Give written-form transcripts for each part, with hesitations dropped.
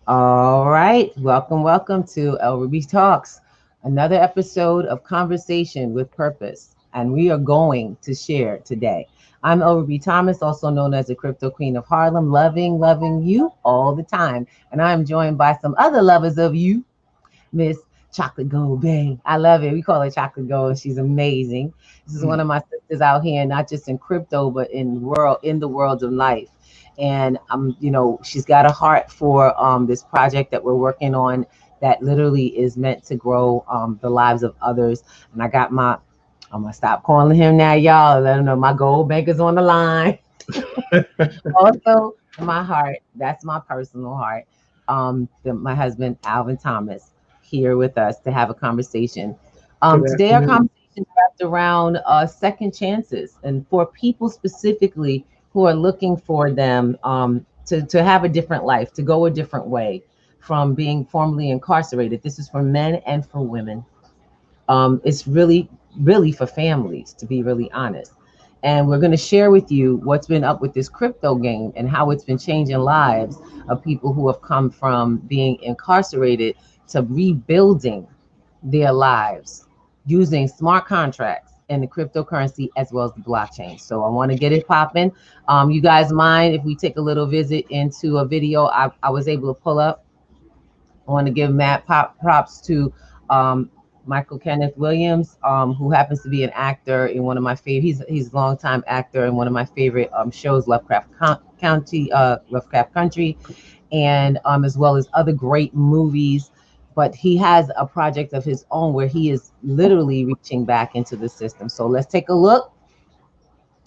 All right. Welcome to Elruby Talks, another episode of Conversation with Purpose. And we are going to share today. I'm Elruby Thomas, also known as the Crypto Queen of Harlem, loving you all the time. And I'm joined by some other lovers of you, Miss Chocolate Gold Bay. I love it. We call her Chocolate Gold. She's amazing. This is one of my sisters out here, not just in crypto, but in the world of life. And she's got a heart for this project that we're working on that literally is meant to grow the lives of others. And I'm gonna stop calling him now, y'all. Let him know my gold banker's on the line. Also, my heart, that's my personal heart. My husband, Alvin Thomas, here with us to have a conversation. Today, our conversation is wrapped around second chances and for people specifically who are looking for them to have a different life, to go a different way from being formerly incarcerated. This is for men and for women. It's really for families, to be really honest. And we're going to share with you what's been up with this crypto game and how it's been changing lives of people who have come from being incarcerated to rebuilding their lives using smart contracts and the cryptocurrency as well as the blockchain. So I want to get it popping. You guys mind if we take a little visit into a video I was able to pull up? I want to give Matt props to Michael Kenneth Williams, who happens to be an actor in one of my favorite. He's a longtime actor in one of my favorite shows, Lovecraft Country, and as well as other great movies. But he has a project of his own where he is literally reaching back into the system. So let's take a look,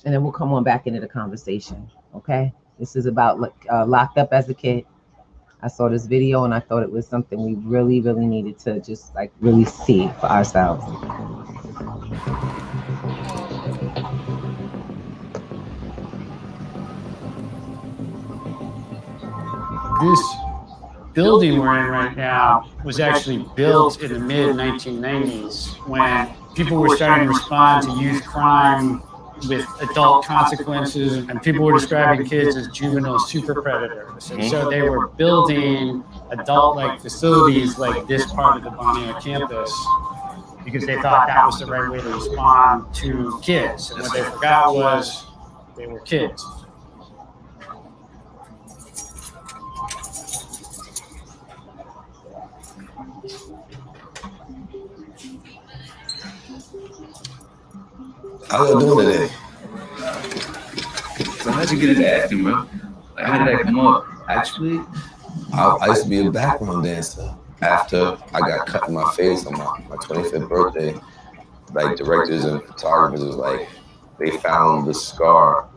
and then we'll come on back into the conversation. Okay, this is about locked up as a kid. I saw this video and I thought it was something we really needed to just really see for ourselves. This building we're in right now was actually built in the mid-1990s when people were starting to respond to youth crime with adult consequences, and people were describing kids as juvenile super predators. And so they were building adult-like facilities like this part of the Bonnier campus because they thought that was the right way to respond to kids. And what they forgot was they were kids. How y'all doing today? So how'd you get into acting, bro? Like, how did that come up? Actually, I used to be a background dancer. After I got cut in my face on my 25th birthday, directors and photographers was like, they found the scar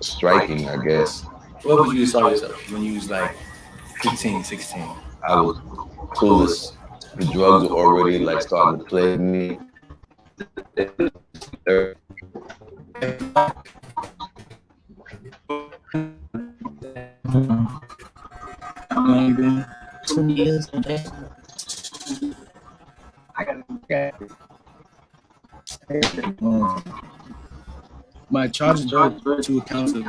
striking, I guess. what would you saw yourself when you was like 15, 16? I was clueless. The drugs were already starting to plague me. How long you been? 2 years. My charges are 2 accounts of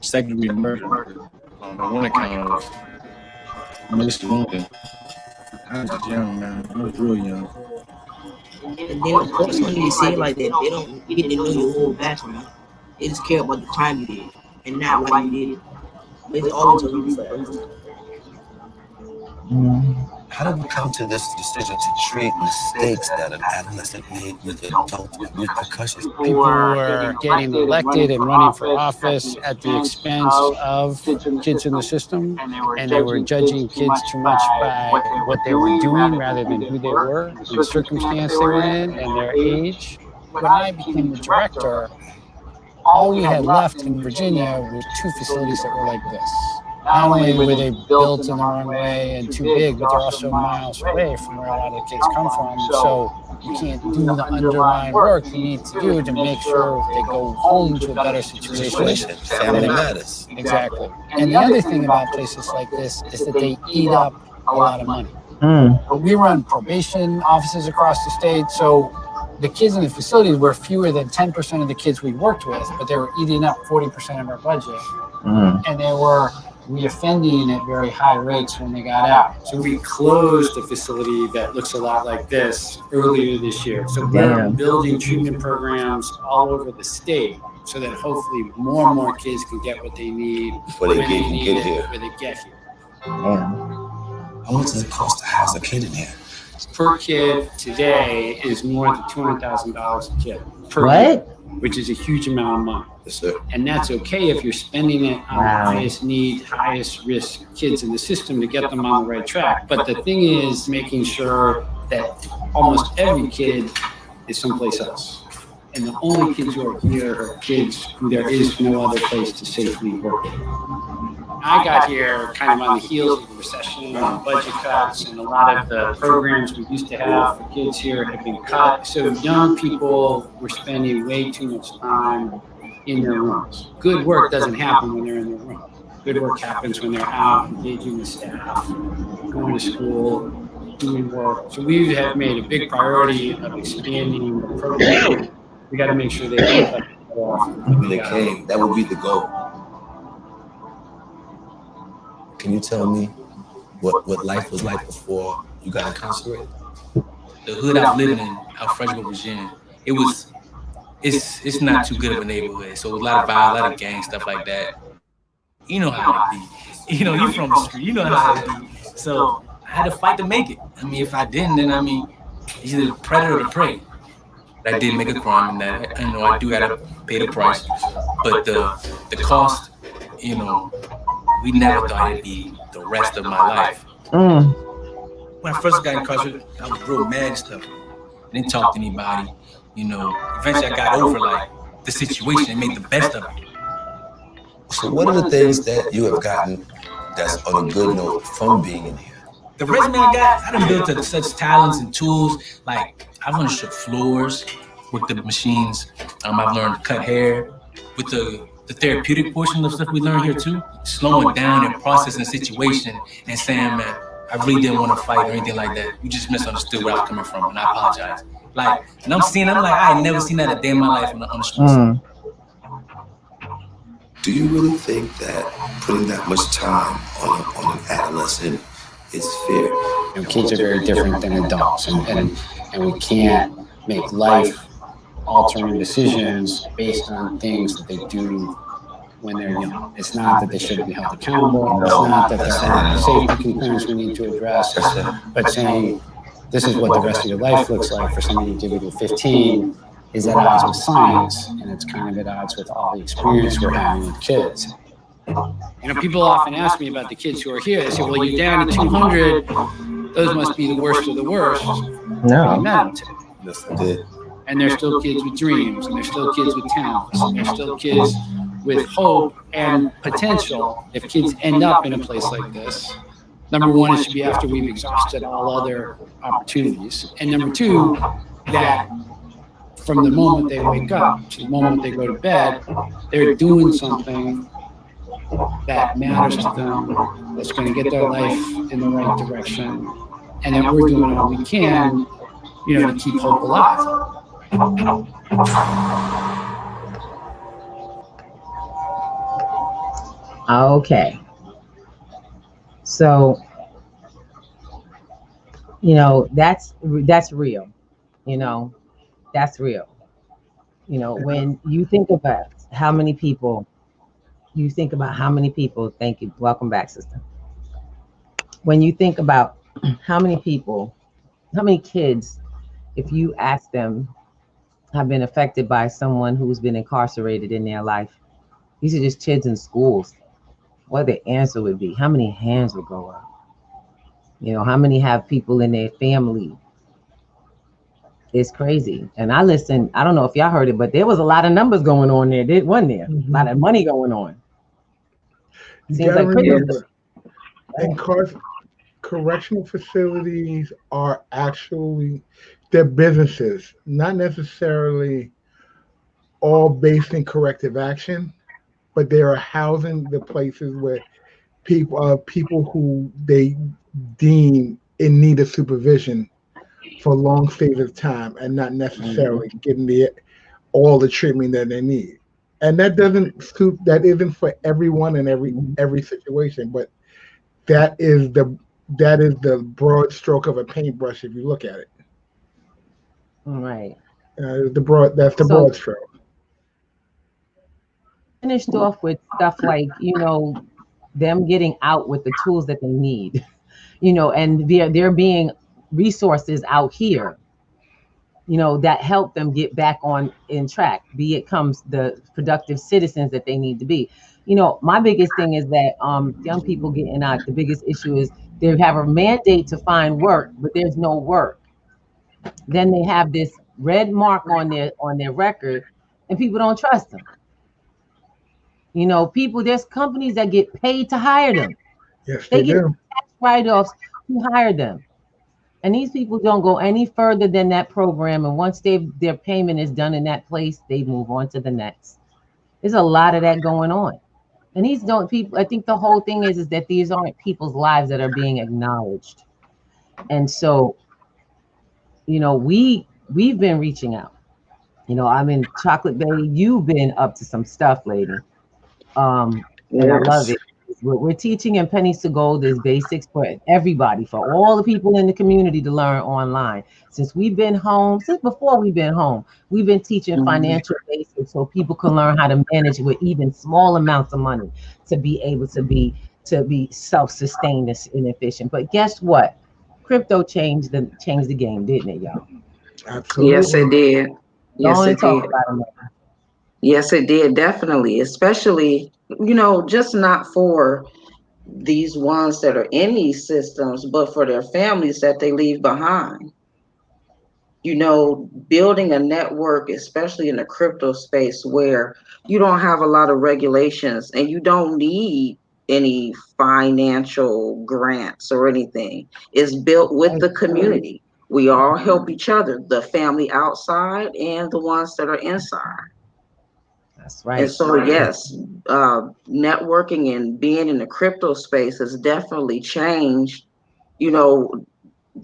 second degree murder. One account of malicious wounding. I was young, man. I was real young. And then the courts don't even see it like that. They don't get to know your whole background. They just care about the crime you did and not why you did it. But it's always a reason. How did we come to this decision to treat mistakes that an adolescent made with adult repercussions? People were getting elected and running for office at the expense of kids in the system, and they were judging kids too much by what they were doing rather than who they were, the circumstance they were in, and their age. When I became the director, all we had left in Virginia were 2 facilities that were like this. Not only were they built in the wrong way and too big, but they're also miles away from where a lot of the kids come from. So you can't do the underlying work you need to do to make sure they go home to a better situation. Family matters. Exactly. And the other thing about places like this is that they eat up a lot of money. We run probation offices across the state, so the kids in the facilities were fewer than 10% of the kids we worked with, but they were eating up 40% of our budget. And they were reoffending at very high rates when they got out. So we closed a facility that looks a lot like this earlier this year. So we're Damn. building treatment programs all over the state so that hopefully more and more kids can get what they need Before they when get need here. it, when they get here. Damn. How much does it cost to house a kid in here? Per kid today is more than $200,000 a kid per What? year, which is a huge amount of money. Yes, sir. And that's okay if you're spending it on Wow. the highest need, highest risk kids in the system to get them on the right track. But the thing is making sure that almost every kid is someplace else. And the only kids who are here are kids who there is no other place to safely work. I got here kind of on the heels of the recession and budget cuts, and a lot of the programs we used to have for kids here have been cut. So young people were spending way too much time in their rooms. Good work doesn't happen when they're in their room. Good work happens when they're out, engaging with staff, going to school, doing work. So we have made a big priority of expanding the program. We got to make sure they get that When they came, that would be the goal. Can you tell me what life was like before you got incarcerated? The hood I've lived in, out Fredericksburg, Virginia, it's not too good of a neighborhood. So a lot of violence, a lot of gang stuff like that. You know how it be. You know, you from the street. You know how it be. So I had to fight to make it. I mean, if I didn't, then it's either the predator or the prey. I did make a crime, and that I do gotta pay the price. But the cost, we never thought it'd be the rest of my life. When I first got incarcerated, I was real mad and stuff. I didn't talk to anybody. Eventually I got over the situation and made the best of it. So what are the things that you have gotten that's on a good note from being in here? The resume I got, I done built up such talents and tools. Like I've learned to strip floors with the machines. I've learned to cut hair with the therapeutic portion of stuff we learned here too. Slowing down and processing the situation and saying, man, I really didn't want to fight or anything like that. You just misunderstood where I was coming from, and I apologize. And I'm like, I ain't never seen that a day in my life on the streets. Do you really think that putting that much time on an adolescent is fair? Kids are very different than adults, and we can't make life-altering decisions based on things that they do when they're young. It's not that they shouldn't be held accountable. It's not that there are safety concerns we need to address. But saying this is what the rest of your life looks like for somebody to do 15 is at odds with science, and it's kind of at odds with all the experience we're having with kids. People often ask me about the kids who are here. They say, well, you're down to 200. Those must be the worst of the worst. No. I met them to. Yes, I did. And they're still kids with dreams, and they're still kids with talents, and they're still kids with hope and potential. If kids end up in a place like this, number one, it should be after we've exhausted all other opportunities. And number two, that from the moment they wake up to the moment they go to bed, they're doing something that matters to them, that's going to get their life in the right direction, and that we're doing all we can, to keep hope alive. Okay. So, that's real. That's real. When you think about how many people, thank you. Welcome back, sister. When you think about how many kids, if you ask them, have been affected by someone who's been incarcerated in their life, these are just kids in schools, what the answer would be, how many hands would go up? How many have people in their family? It's crazy. And I don't know if y'all heard it, but there was a lot of numbers going on there, wasn't there? A lot of money going on. You gotta remember, correctional facilities are actually, they're businesses, not necessarily all based in corrective action, but they are housing the places where people who they deem in need of supervision for long stays of time and not necessarily getting all the treatment that they need. And that doesn't suit, that isn't for everyone in every situation, but that is the broad stroke of a paintbrush if you look at it. Right. That's the So broad stroke. finished off with stuff like, them getting out with the tools that they need, and there being resources out here, that help them get back on in track, be it comes the productive citizens that they need to be. My biggest thing is that young people getting out, the biggest issue is they have a mandate to find work, but there's no work. Then they have this red mark on their record, and people don't trust them. There's companies that get paid to hire them. Yes, They they get do. tax write-offs to hire them. And these people don't go any further than that program. And once their payment is done in that place, they move on to the next. There's a lot of that going on. And these don't people, I think the whole thing is that these aren't people's lives that are being acknowledged. And so, we've been reaching out. I'm in Chocolate Bay. You've been up to some stuff, lady. And I love Yes. it. We're teaching in Pennies to Gold is basics for everybody, for all the people in the community to learn online. Since before we've been home, we've been teaching Mhm. financial basics so people can learn how to manage with even small amounts of money to be able to be self-sustained and efficient. But guess what? Crypto changed the game, didn't it, y'all? Yes, it Absolutely. did. Go Yes, on and it talk did. about it. Yes, it did. Definitely. Especially, just not for these ones that are in these systems, but for their families that they leave behind. Building a network, especially in the crypto space where you don't have a lot of regulations and you don't need any financial grants or anything, is built with the community. We all help each other, the family outside and the ones that are inside. That's And right. so, yes, networking and being in the crypto space has definitely changed, you know,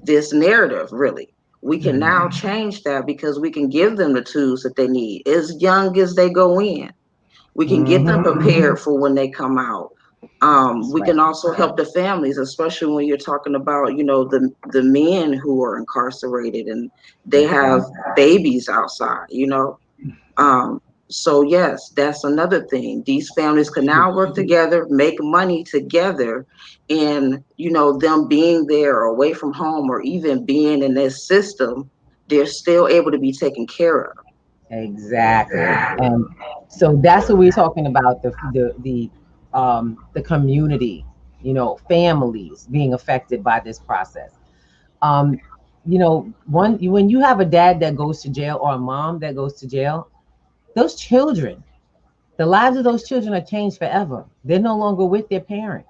this narrative, really. We can now change that because we can give them the tools that they need as young as they go in. We can get them Mm-hmm. prepared for when they come out. That's We right. can also help the families, especially when you're talking about, the men who are incarcerated and they That's have right. babies outside. Um, so yes, that's another thing. These families can now work together, make money together, and them being there or away from home or even being in this system, they're still able to be taken care of. Exactly. And so that's what we're talking about, the community, families being affected by this process. Um, when you have a dad that goes to jail or a mom that goes to jail, those children, the lives of those children are changed forever. They're no longer with their parent,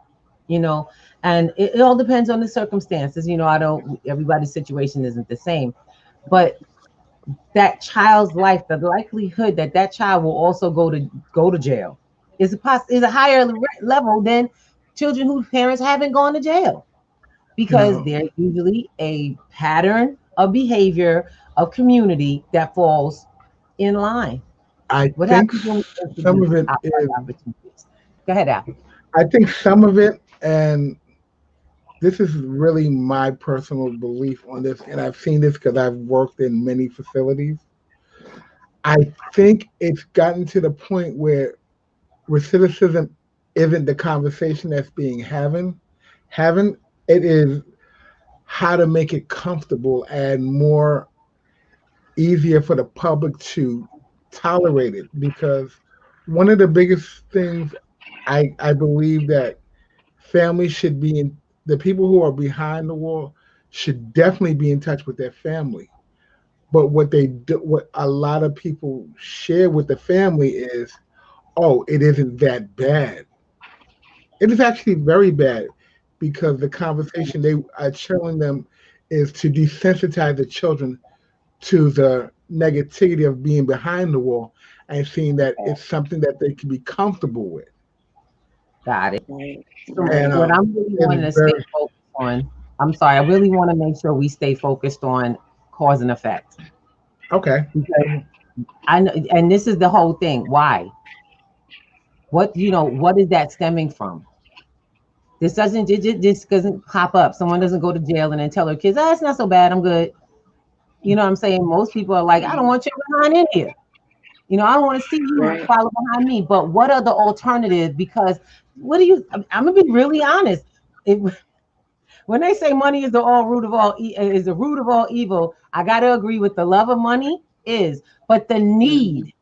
you know, and it all depends on the circumstances. I don't, everybody's situation isn't the same, but that child's life, the likelihood that that child will also go to jail is a higher level than children whose parents haven't gone to jail, You because know, there's usually a pattern of behavior of community that falls in line. I What think happens when we some introduce of it outside is, opportunities? Go ahead, Al. I think some of it, and this is really my personal belief on this, and I've seen this because I've worked in many facilities. I think it's gotten to the point where recidivism isn't the conversation that's being having. It is how to make it comfortable and more easier for the public to tolerate it. Because one of the biggest things I believe that families should be in, the people who are behind the wall should definitely be in touch with their family. But what they do, what a lot of people share with the family is, oh, it isn't that bad. It is actually very bad, because the conversation they are telling them is to desensitize the children to the negativity of being behind the wall and seeing that it's something that they can be comfortable with. Got it. Right, So And right. what I'm really wanting it's to stay very focused on, I'm sorry, I really want to make sure we stay focused on cause and effect, okay. because I know, and this is the whole thing. Why? What what is that stemming from? This doesn't pop up. Someone doesn't go to jail and then tell their kids, "Oh, it's not so bad. I'm good." You know what I'm saying? Most people are like, "I don't want you behind in here. I don't want to see you Right. follow behind me." But what are the alternatives? Because what do you? I'm gonna be really honest. When they say money is the is the root of all evil, I gotta agree with the love of money is, but Mhm.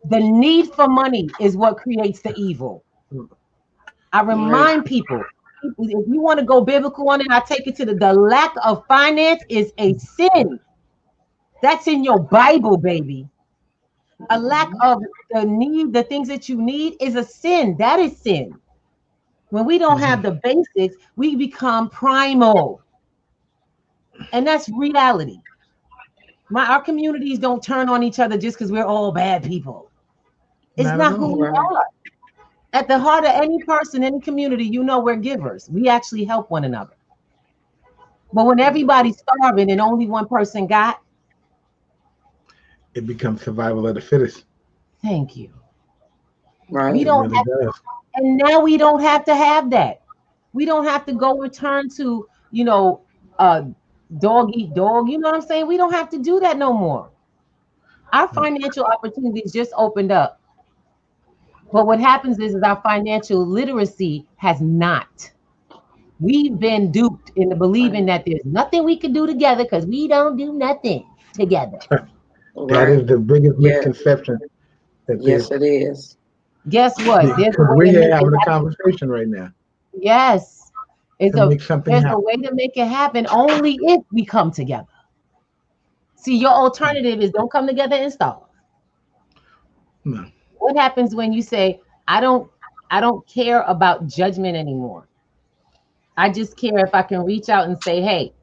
the need for money is what creates the evil. I Right. remind people, if you want to go biblical on it, I take it to the lack of finance is a sin. That's in your Bible, baby. A lack Mhm. of the things that you need is a sin. That is sin. When we don't have Mhm. the basics, we become primal. And that's reality. Our communities don't turn on each other just because we're all bad people. It's Not at not who all. we Right. are. At the heart of any person, any community, we're givers. We actually help one another. But when everybody's starving and only one person got, It becomes survival of the fittest. thank you. We Right. It don't really have, does. and now we don't have to have that. We don't have to go return to, uh, dog eat dog. You know what I'm saying? We don't have to do that no more. Our financial opportunities just opened up. But what happens is our financial literacy has not. We've been duped into believing Right. that there's nothing we can do together because we don't do nothing together. That Right. is the biggest Yeah. misconception that Yes, it is. Guess what? There's a because way we're to here make it having a happen. conversation right now Yes. to make something There's a happen. way to make it happen only if we come together. See, your alternative is don't come together and starve. No. What happens when you say, I don't care about judgment anymore. I just care if I can reach out and say, hey,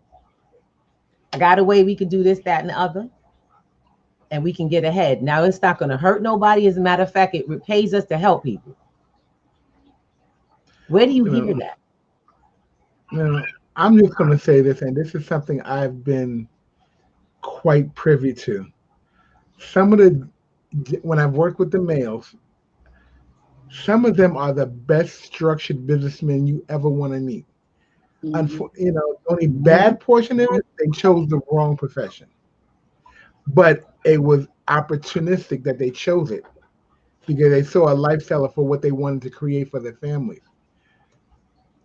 I got a way we could do this, that, and the other, and we can get ahead. Now it's not going to hurt nobody. As a matter of fact, it pays us to help people. Where do you You hear know, that? I'm just going to say this, and this is something I've been quite privy to. Some of the when I've worked with the males, some of them are the best structured businessmen you ever want to meet. Mhm. The only Mhm. bad portion of it, they chose the wrong profession. But it was opportunistic that they chose it because they saw a lifestyle for what they wanted to create for their families.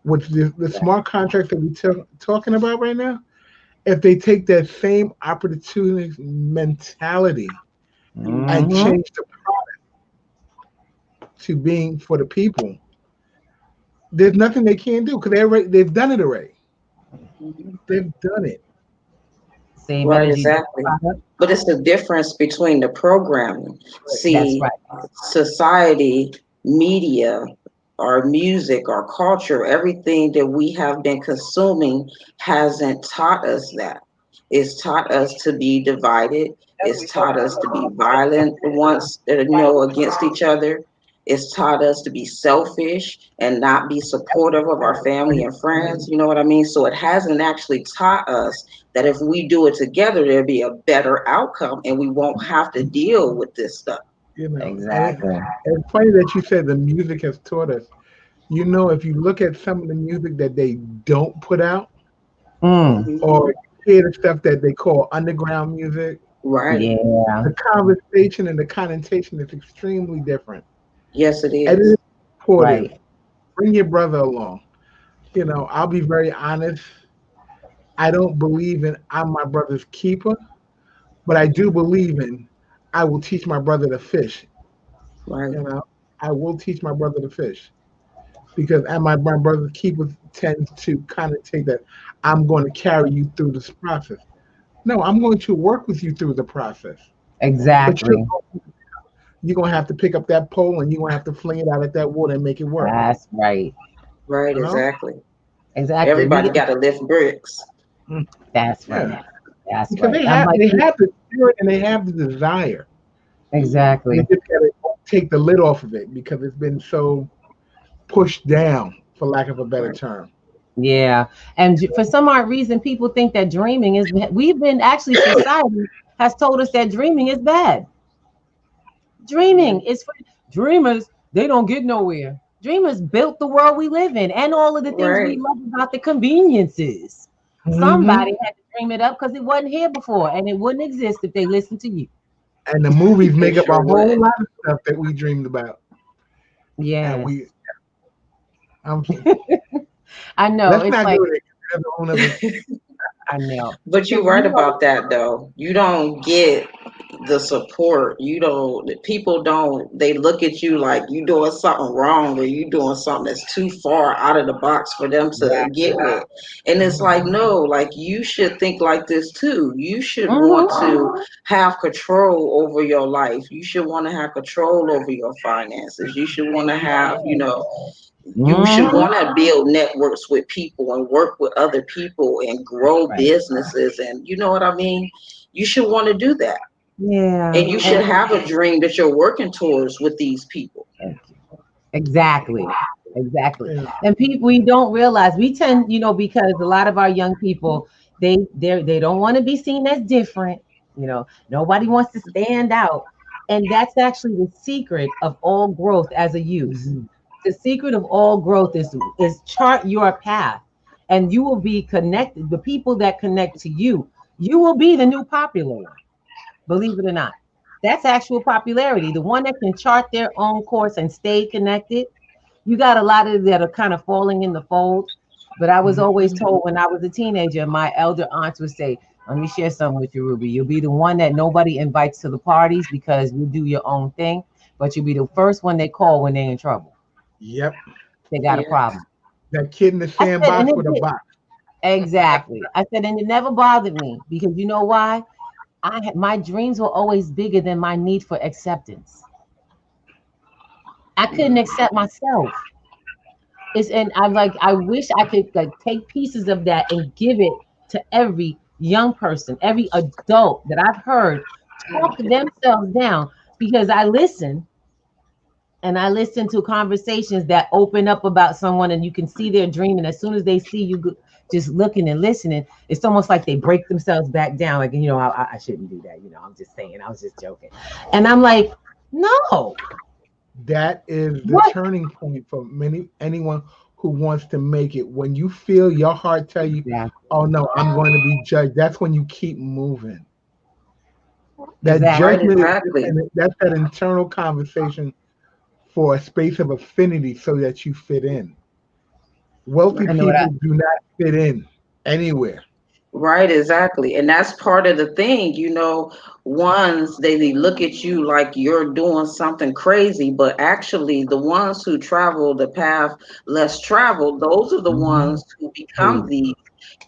With the smart contracts that we're talking about right now, if they take that same opportunity mentality and Mhm. Mhm. change the to being for the people, there's nothing they can't do because they've done it already. Mhm. They've done it. Save Right, energy exactly. product. But it's the difference between the programming. That's See, right. society, media, our music, our culture, everything that we have been consuming hasn't taught us that. It's taught us to be divided. It's taught us to be violent once, against each other. It's taught us to be selfish and not be supportive of our family and friends. You know what I mean? So it hasn't actually taught us that if we do it together, there'll be a better outcome and we won't have to deal with this stuff. Exactly. It's funny that you said the music has taught us. If you look at some of the music that they don't put out, Mm. Mhm. or hear the stuff that they call underground music, Right. Yeah. the conversation and the connotation is extremely different. Yes, it And it is is. supportive. Right. Bring your brother along. I'll be very honest. I don't believe in I'm my brother's keeper, but I do believe in I will teach my brother to fish. Right. You know, I will teach my brother to fish because and my brother's keeper tends to connotate that I'm going to carry you through this process. No, I'm going to work with you through the process, but Exactly. you're going to have to pick up that pole and you're going to have to fling it out at that water and make it work. That's right. Right, You know? exactly. Exactly. Everybody got to lift bricks. Mm, That's right. yeah, That's because right. I'm like, they have the spirit and they have the desire. Mhm. They exactly. just got to take the lid off of it because it's been so pushed down, for lack of a better Right. term. Yeah. And for some odd reason, people think that dreaming is, we've been actually, society has told us that dreaming is bad. Dreaming Right. is for dreamers. They don't get nowhere. Dreamers built the world we live in and all of the things we Right. love about the conveniences. Hmm. Somebody had to dream it up because it wasn't here before and it wouldn't exist if they listened to you. And the movies They make up a sure whole would. lot of stuff that we dreamed about. And Yes. we, I'm, I know. let's It's not like, go there. That's a whole nother. I know. But So you're right about that though. You don't get the support. You don't, people don't, they look at you like you doing something wrong or you doing something that's too far out of the box for them to get with. And it's like, no, like you should think like this too. You should want Mhm. to have control over your life. You should want to have control over your finances. You should want to have, you should Mhm. want to build networks with people and work with other people and grow Right. businesses, and you know what I mean. You should want to do that, Yeah. and you should have a dream that you're working towards with these people. Thank you. Exactly. Exactly. Yeah. And people, we don't realize we tend, because a lot of our young people, they don't want to be seen as different. Nobody wants to stand out. And that's actually the secret of all growth as a youth. Mhm. The secret of all growth is chart your path, and you will be connected. The people that connect to you, you will be the new popular one. Believe it or not, that's actual popularity. The one that can chart their own course and stay connected. You got a lot of that are kind of falling in the fold. But I was always Mhm. told when I was a teenager, my elder aunts would say, let me share something with you, Ruby. You'll be the one that nobody invites to the parties because you do your own thing, but you'll be the first one they call when they're in trouble. Yep. They got a Yeah. problem. That kid in the I said, and sandbox it with a did. box. Exactly. I said, and it never bothered me because you know why? My dreams were always bigger than my need for acceptance. I couldn't accept myself. And I'm like, I wish I could like take pieces of that and give it to every young person, every adult that I've heard talk themselves down because I listen to conversations that open up about someone and you can see their dream. And as soon as they see you just looking and listening, it's almost like they break themselves back down. Like, I shouldn't do that. I'm just saying, I was just joking. And I'm like, no, That is the what? turning point for anyone who wants to make it. When you feel your heart tell you, Exactly. "Oh no, I'm going to be judged." That's when you keep moving. That Right, Exactly. judgment is, exactly. and that's that internal conversation for a space of affinity so that you fit in. Wealthy I know what I, people do not fit in anywhere. Right, exactly. And that's part of the thing, ones they look at you like you're doing something crazy, but actually the ones who travel the path less traveled, those are the Mhm. ones who become Please. these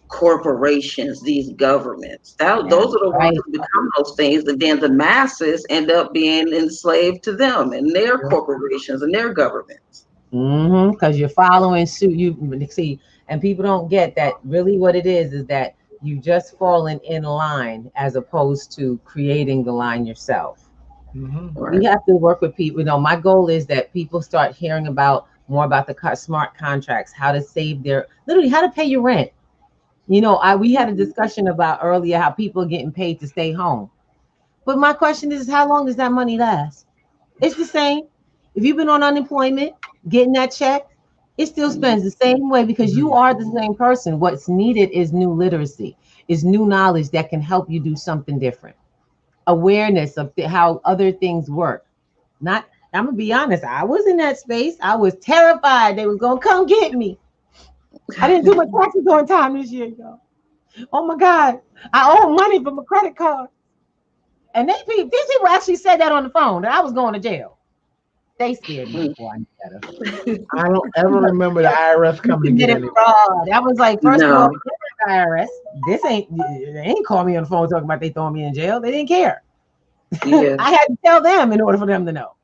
corporations, these governments. Yeah, Those are the ones right. who become those things, and then the masses end up being enslaved to them and their Yeah. corporations and their governments. Because you're following suit. You see, and people don't get that. Really, what it is that you just falling in line as opposed to creating the line yourself. Hmm. We Right. have to work with people. My goal is that people start hearing about more about the smart contracts, how to save literally how to pay your rent. We had a discussion about earlier how people are getting paid to stay home. But my question is, how long does that money last? It's the same. If you've been on unemployment, getting that check, it still spends the same way because you are the same person. What's needed is new literacy, is new knowledge that can help you do something different. Awareness of how other things work. Not, I'm gonna be honest, I was in that space. I was terrified they was gonna come get me. I didn't do my taxes on time this year, y'all. Oh my God, I owe money from a credit card. And these people actually said that on the phone that I was going to jail. They scared me before I knew better. I don't ever remember the IRS You coming to get committed anybody. fraud. That was like, first of all, No. this is IRS. They ain't call me on the phone talking about they throwing me in jail. They didn't care. Yeah. I had to tell them in order for them to know.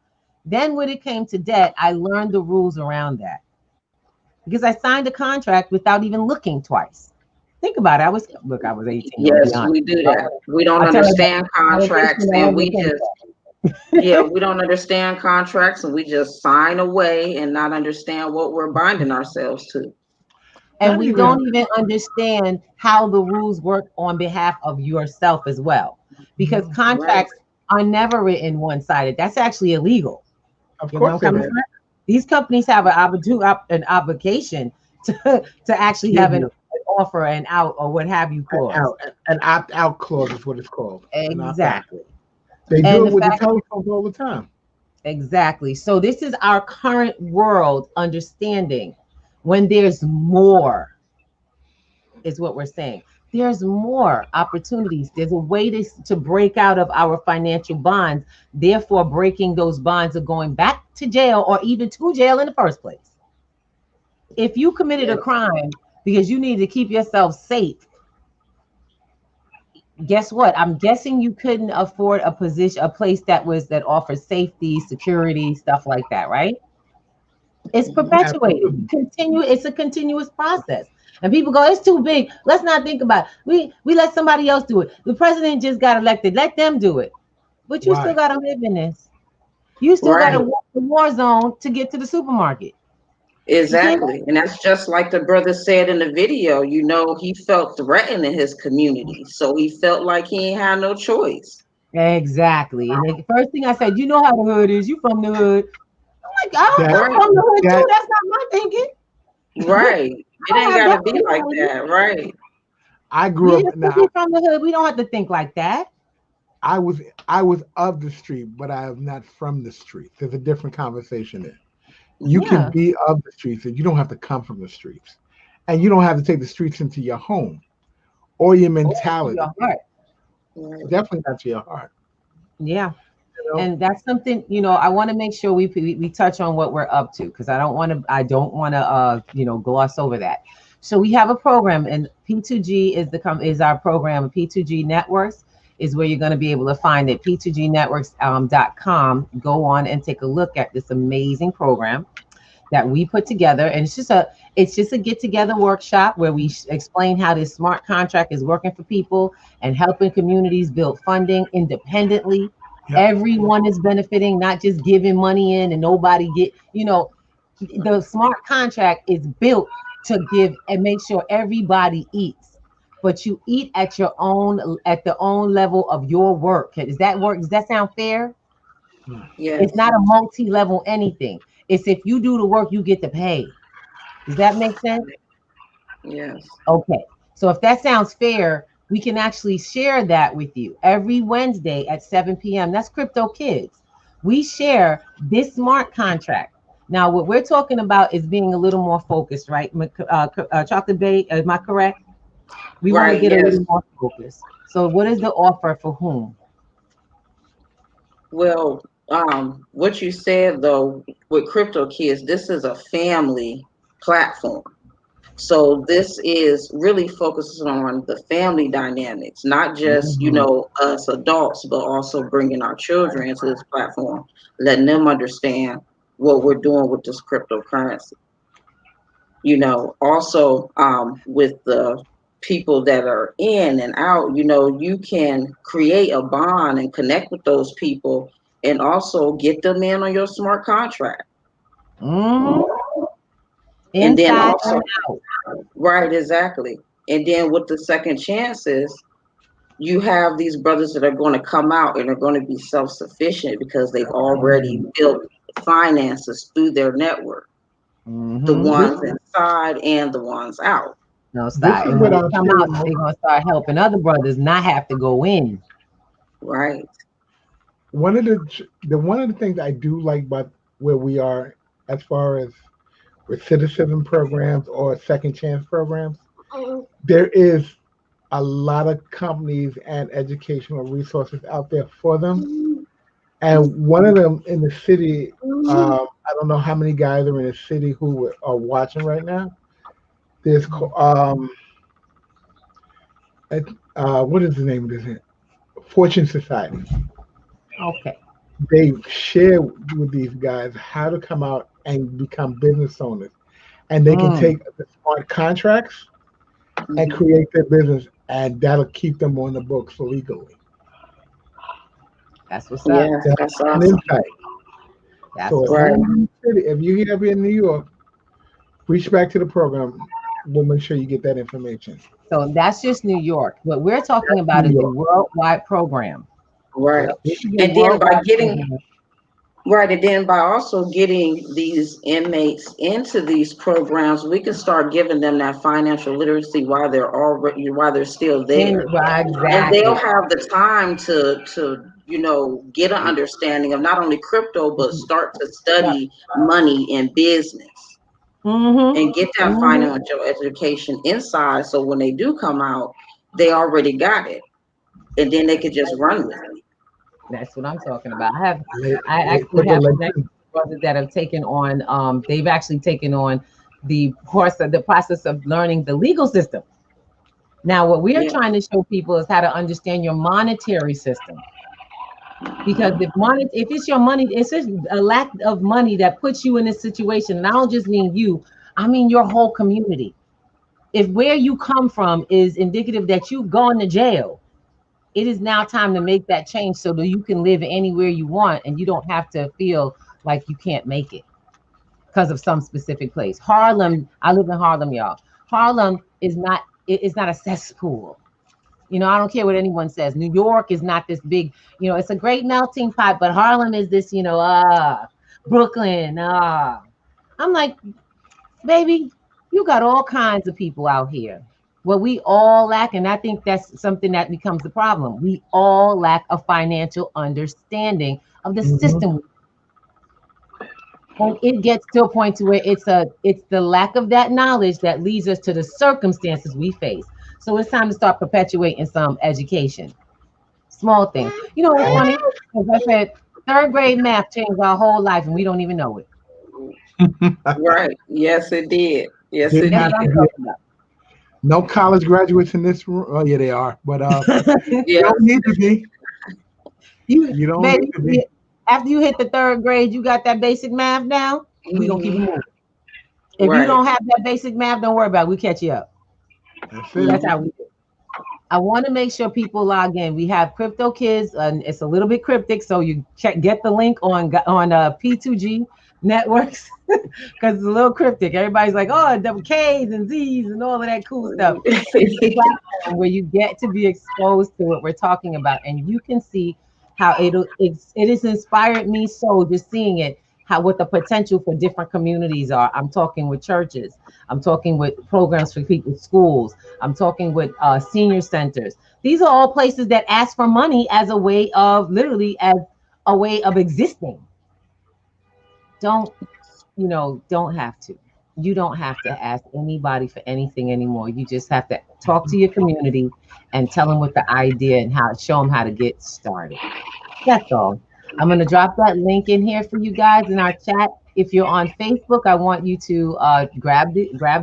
Then when it came to debt, I learned the rules around that because I signed a contract without even looking twice. Think about it. I was 18. I'm gonna be Yes, honest. we do that. We don't I tell everybody, understand I don't think contracts, you know and we everything. just, yeah, we don't understand contracts, and we just sign away and not understand what we're binding ourselves to. And Not we even. don't even understand how the rules work on behalf of yourself as well, because Mhm. Right. contracts are never written one-sided. That's actually illegal. Of You know what course I'm it coming is. from? These companies have an obligation to actually have Give an you offer, an out, or what have you an clause. out, an opt-out clause is what it's called. An opt-out. Exactly. They do And it the with the fact, telephones all the time. exactly. So this is our current world understanding. When there's more, is what we're saying. There's more opportunities. There's a way to break out of our financial bonds. Therefore, breaking those bonds of going back to jail or even to jail in the first place. If you committed a crime because you needed to keep yourself safe, guess what? I'm guessing you couldn't afford a place that offers safety, security, stuff like that, right? It's perpetuated. Absolutely. It's a continuous process. And people go, it's too big. Let's not think about it. We let somebody else do it. The president just got elected. Let them do it. But you still Why? gotta live in this. You still gotta Right. walk the war zone to get to the supermarket. You can't. Exactly. And that's just like the brother said in the video, he felt threatened in his community. So he felt like he ain't had no choice. Exactly. And the first thing I said, you know how the hood is. You from the hood. I'm like, That I'm Right. from the hood that too. That's not my thinking. Right. It I don't ain't have gotta that be like mentality. that. Right. I grew We up just because now. we from the hood, we don't have to think like that. I was of the street, but I am not from the street. There's a different conversation there. You can Yeah. be of the streets, and you don't have to come from the streets, and you don't have to take the streets into your home or your Or to mentality. your heart. Right. Definitely not to your heart. Yeah. You know, And that's something, I want to make sure we touch on what we're up to, because I don't want to gloss over that. So we have a program, and P2G is our program. P2G Networks is where you're going to be able to find it. P2GNetworks.com. Go on and take a look at this amazing program that we put together, and it's just a get together workshop where we explain how this smart contract is working for people and helping communities build funding independently. yep. Everyone is benefiting, not just giving money in and nobody the smart contract is built to give and make sure everybody eats, but you eat at the own level of your work. Does that sound fair? It's Yes. not a multi-level anything. It's if you do the work, you get to pay. Does that make sense? Yes. Okay. So if that sounds fair, we can actually share that with you every Wednesday at 7 p.m. That's Crypto Kids. We share this smart contract. Now, what we're talking about is being a little more focused, right? Chocolate Bay, am I correct? We want to Right. get a Yes. little more focused. So what is the offer for whom? Well, what you said though with Crypto Kids, this is a family platform. So this is really focusing on the family dynamics, not just, Mhm. us adults, but also bringing our children into this platform, letting them understand what we're doing with this cryptocurrency. Also with the people that are in and out, you can create a bond and connect with those people and also get them in on your smart contract. Mhm. And then Inside also, and out. right, exactly. And then with the second chances, you have these brothers that are going to come out and are going to be self-sufficient because they've already Mhm. built finances through their network, the Mhm. This ones inside and the ones out. No, this stop. is And what when they I'll come say the out, most. they're gonna start helping other brothers not have to go in. Right. One of the things I do like about where we are as far as recidivism programs or second chance programs, there is a lot of companies and educational resources out there for them. And one of them in the city, I don't know how many guys are in the city who are watching right now. There's what is the name of this? Fortune Society. Okay. They share with these guys how to come out and become business owners, and they can Mm, take the smart contracts and Mhm. create their business, and that'll keep them on the books legally. that's what's up. Yes, That's that's an awesome. insight. That's So if what's Right. up. you're in the city, if you're here in New York, reach back to the program. We'll make sure you get that information. So that's just New York. What we're talking about New is a York. worldwide program. Right. Yep. This is a And then by worldwide getting program. Right, and then by also getting these inmates into these programs, we can start giving them that financial literacy while they're still there, and they'll Exactly. have the time to get an understanding of not only crypto but start to study money and business Mm-hmm. and get that Mm-hmm. financial education inside. So when they do come out, they already got it, and then they could just run with it. That's what I'm talking about. I Wait actually for the have connected lesson. brothers that have taken on, they've actually taken on the process of learning the legal system. Now, what we are Yeah. trying to show people is how to understand your monetary system. Because if it's your money, it's just a lack of money that puts you in this situation. And I don't just mean you, I mean your whole community. If where you come from is indicative that you've gone to jail, it is now time to make that change so that you can live anywhere you want and you don't have to feel like you can't make it because of some specific place. Harlem, I live in Harlem, y'all. Harlem is not, it's not a cesspool. You know, I don't care what anyone says. New York is not this big, it's a great melting pot, but Harlem is this, Brooklyn, I'm like, baby, you got all kinds of people out here. What we all lack, and I think that's something that becomes the problem. We all lack a financial understanding of the Mhm. system. And it gets to a point to where it's the lack of that knowledge that leads us to the circumstances we face. So it's time to start perpetuating some education. Small things. You know, it's funny. As I said, third grade math changed our whole life and we don't even know it. Right. Yes, it did. Yes, Didn't it That's did. what happen I'm here. talking No college graduates in this room. Oh yeah, they are. But about. you Yes. don't need to be. You, You don't need baby, to be. after you hit the third grade, you got that basic math down. We gonna keep it Hmm. moving. If you Right. don't have that basic math, don't worry about it. We catch you up. That's it. That's Hmm. how we do. I want to make sure people log in. We have Crypto Kids, and it's a little bit cryptic, so you get the link on P2G networks because it's a little cryptic. Everybody's like, oh, double K's and Z's and all of that cool stuff. It's a platform where you get to be exposed to what we're talking about, and you can see how it has inspired me so just seeing it, how what the potential for different communities are. I'm talking with churches, I'm talking with programs for people, schools, I'm talking with senior centers. These are all places that ask for money as a way of literally as a way of existing. Don't don't have to. You don't have to ask anybody for anything anymore. You just have to talk to your community and tell them what the idea and how show them how to get started. That's all. I'm going to drop that link in here for you guys in our chat. If you're on Facebook, I want you to grab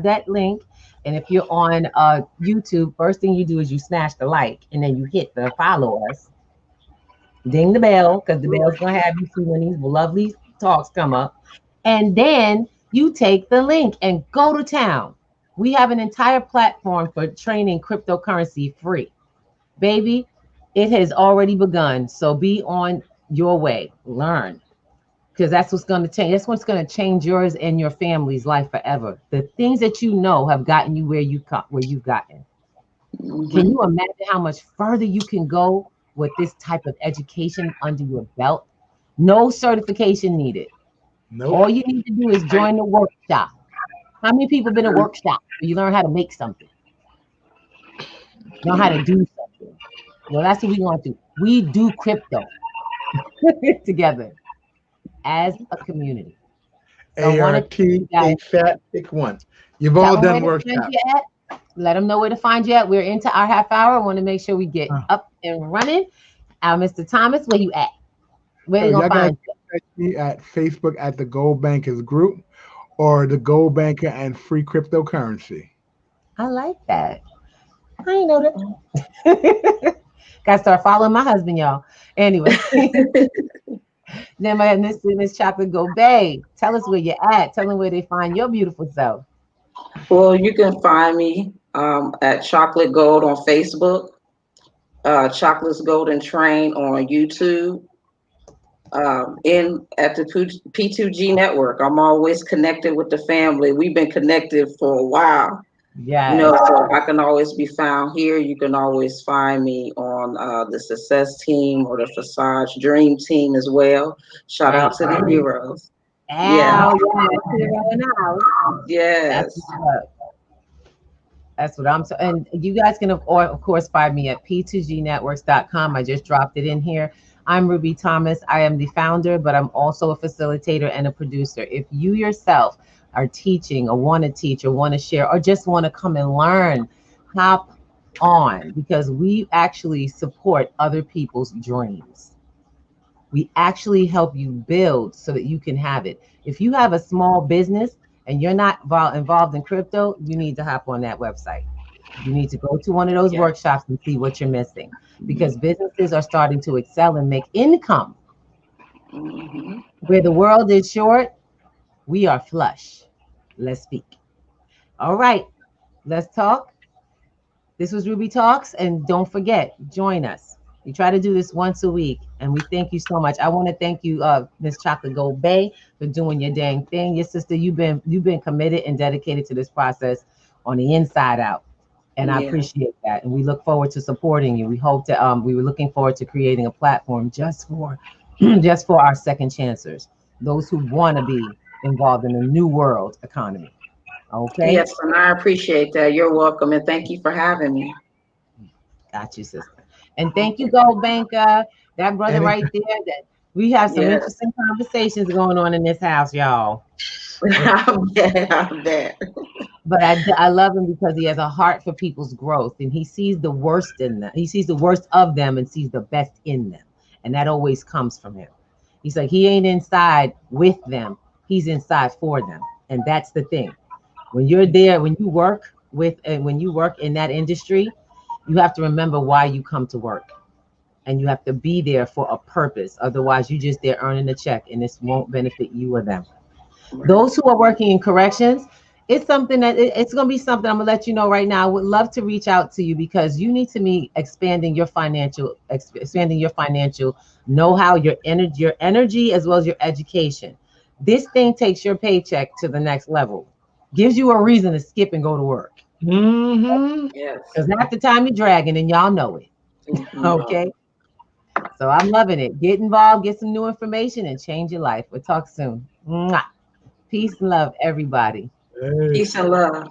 that link. And if you're on YouTube, first thing you do is you smash the like and then you hit the follow us. Ding the bell because the bell's going to have you see when these lovely talks come up. And then you take the link and go to town. We have an entire platform for training cryptocurrency free. Baby, it has already begun. So be on your way. Learn. Because that's what's going to change. That's what's going to change yours and your family's life forever. The things that you know have gotten you where you've gotten. Can Hmm. you imagine how much further you can go with this type of education under your belt? No certification needed. Nope. All you need to do is join the workshop. How many people been in a workshop where you learn how to make something, know how to do something? Well, that's what we want to do. We do crypto together as a community. So I want to ART thank you guys. ASAP pick one. You've Tell all them where done to find workshops. you at. Let them know where to find you at. We're into our half hour. I want to make sure we get Uh, up and running. Mr. Thomas, where you at? Where So they gonna y'all guys find you? catch me at Facebook at the Gold Bankers Group or the Gold Banker and Free Cryptocurrency. I like that. I ain't know that. Got to start following my husband, y'all. Anyway, then my Miss Chocolate go, Bay. Tell us where you're at. Tell them where they find your beautiful self. Well, you can find me at Chocolate Gold on Facebook, Chocolate's Golden Train on YouTube, in at the P2G network. I'm always connected with the family. We've been connected for a while, Yes. so I can always be found here. You can always find me on on the success team or the Facade Dream team as well. Shout out to the heroes. Yeah. Ow, yes, hero in the house. That's Yes. what's up. That's what I'm so. And you guys can, of course, find me at p2gnetworks.com. I just dropped it in here. I'm Ruby Thomas. I am the founder, but I'm also a facilitator and a producer. If you yourself are teaching or want to teach or want to share or just want to come and learn, hop on, because we actually support other people's dreams. We actually help you build so that you can have it. If you have a small business and you're not involved in crypto, you need to hop on that website. You need to go to one of those workshops and see what you're missing, because businesses are starting to excel and make income. Where the world is short, we are flush. Let's speak. All right, let's talk. This was Ruby Talks, and don't forget, join us. We try to do this once a week, and we thank you so much. I want to thank you, Miss Chocolate Gold Bay, for doing your dang thing. Your sister, you've been committed and dedicated to this process on the inside out, and I appreciate that. And we look forward to supporting you. We hope to. We were looking forward to creating a platform just for, just for our second chancers, those who want to be involved in a new world economy. Okay. Yes, and I appreciate that. You're welcome, and thank you for having me. Got you, sister. And thank you, Gold Banker. That brother right there. That we have some interesting conversations going on in this house, y'all. I bet. But I love him because he has a heart for people's growth, and he sees the worst in them. He sees the worst of them and sees the best in them, and that always comes from him. He's like, he ain't inside with them, he's inside for them, and that's the thing. When you're there, when you work with, and when you work in that industry, you have to remember why you come to work, and you have to be there for a purpose. Otherwise, you just there earning a check, and this won't benefit you or them. Those who are working in corrections, it's something that it's going to be something I'm going to let you know right now. I would love to reach out to you, because you need to be expanding your financial know-how, your energy, as well as your education. This thing takes your paycheck to the next level, gives you a reason to skip and go to work. Yes. Because half the time you're dragging, and y'all know it. Okay. So I'm loving it. Get involved, get some new information, and change your life. We'll talk soon. Mwah. Peace and love, everybody. Peace and love.